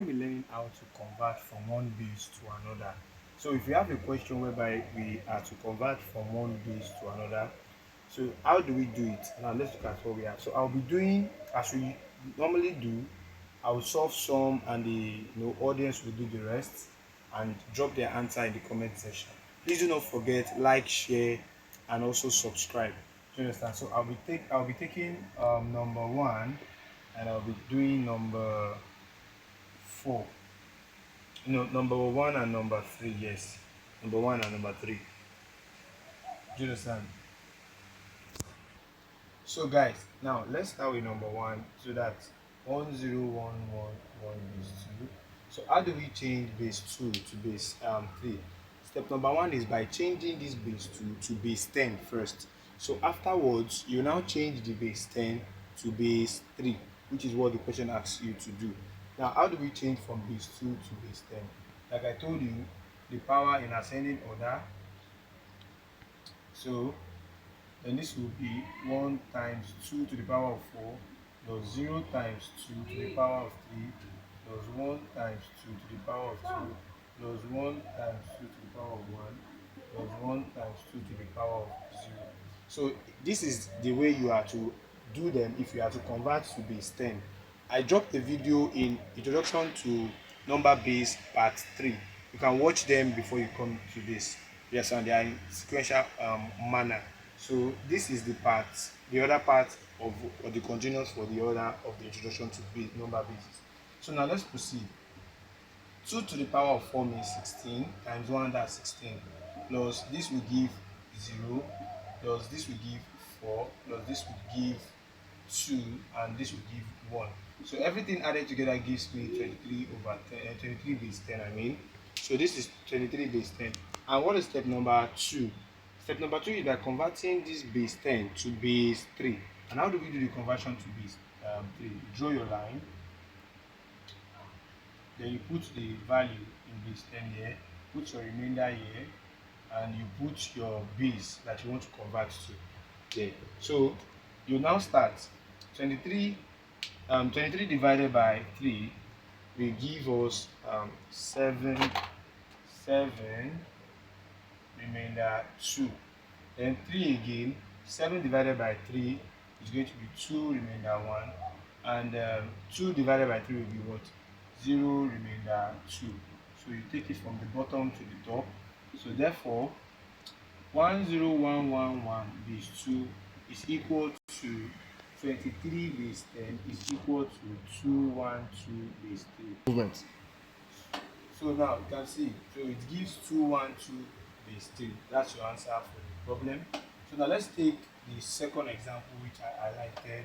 We're learning how to convert from one base to another. So if you have a question whereby we are to convert from one base to another, so how do we do it? Now let's look at what we have. So I'll be doing as we normally do. I will solve some and the audience will do the rest and drop their answer in the comment section. Please do not forget like, share, and also subscribe. Do you understand? So I'll be taking number one and I'll be doing number four. No, number one and number three, yes. Number one and number three. Do you understand? So guys, now let's start with number one. So that's 10111 base 2. So how do we change base 2 to base 3? Step number one is by changing this base 2 to base 10 first. So afterwards, you now change the base 10 to base 3, which is what the question asks you to do. Now, how do we change from base 2 to base 10? Like I told you, the power in ascending order. So then this will be 1 times 2 to the power of 4 plus 0 times 2 to the power of 3 plus 1 times 2 to the power of 2 plus 1 times 2 to the power of 1 plus 1 times 2 to the power of 0. So this is the way you are to do them if you are to convert to base 10. I dropped the video in introduction to number base part 3. You can watch them before you come to this. Yes, and they are in sequential manner. So this is the part, the other part of or the continuous for the order of the introduction to base, number bases. So now let's proceed. 2 to the power of 4 means 16 times 1, that's 16, plus this will give 0, plus this will give 4, plus this will give 2, and this will give 1. So everything added together gives me 23 over 10, 23 base 10 I mean. So this is 23 base 10. And what is step number 2? Step number 2 is by converting this base 10 to base 3. And how do we do the conversion to base 3? Draw your line, then you put the value in base 10 here, put your remainder here, and you put your base that you want to convert to there. So you now start 23 23 divided by 3 will give us 7 remainder 2, then 3 again. 7 divided by 3 is going to be 2 remainder 1, and 2 divided by 3 will be what? 0 remainder 2. So you take it from the bottom to the top. So therefore 10111 base 2 is equal to 23 base 10 is equal to 212 base 3. Movement. So now you can see, so it gives 212 base 3. That's your answer for the problem. So now let's take the second example which I highlighted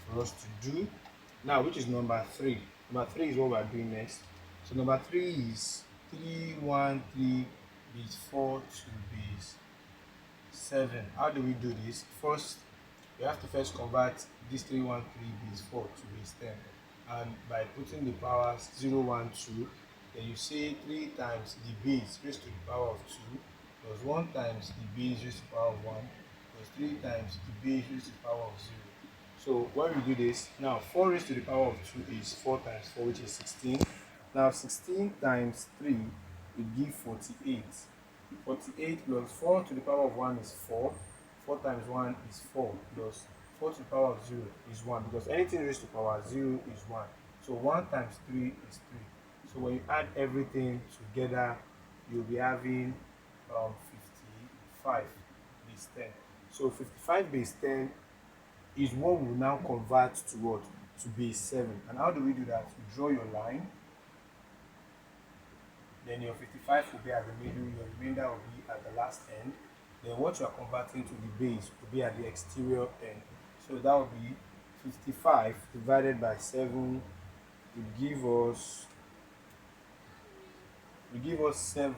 for us to do now, which is number 3. Number 3 is what we are doing next. So number 3 is 313 base 4 to base 7. How do we do this? First, we have to first convert this 313 base 4 to base 10, and by putting the powers 0, 1, 2, then you say 3 times the base raised to the power of 2 plus 1 times the base raised to the power of 1 plus 3 times the base raised to the power of 0. So when we do this, now 4 raised to the power of 2 is 4 times 4, which is 16. Now 16 times 3 will give 48. 48 plus 4 to the power of 1 is 4. 4 times 1 is 4, plus 4 to the power of 0 is 1, because anything raised to the power 0 is 1. So 1 times 3 is 3. So when you add everything together, you'll be having 55 base 10. So 55 base 10 is what we will now convert to what? To base 7. And how do we do that? You draw your line, then your 55 will be at the middle, your remainder will be at the last end. Then what you are converting to the base will be at the exterior end. So that will be 55 divided by 7 will give us 7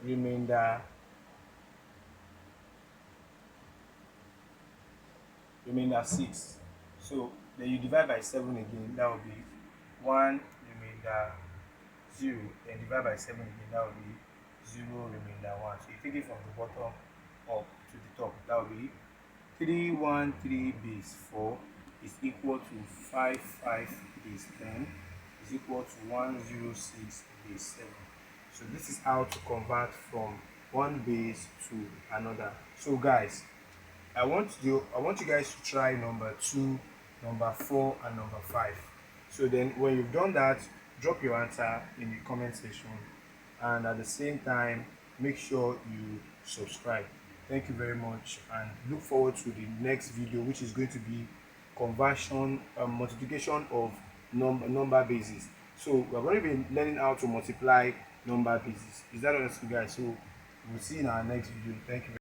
remainder 6. So then you divide by 7 again, that will be 1 remainder 0, then divide by 7 again, that will be 0 remainder 1. So you take it from the bottom up to the top, that will be 313 base 4 is equal to 55 base 10 is is equal to 106 base 7. So this is how to convert from one base to another. So guys, I want you guys to try number 2, number 4, and number 5. So then when you've done that, drop your answer in the comment section, and at the same time make sure you subscribe. Thank you very much, and look forward to the next video, which is going to be conversion, multiplication of number bases. So we're going to be learning how to multiply number bases. Is that understood, guys? So we'll see in our next video. Thank you.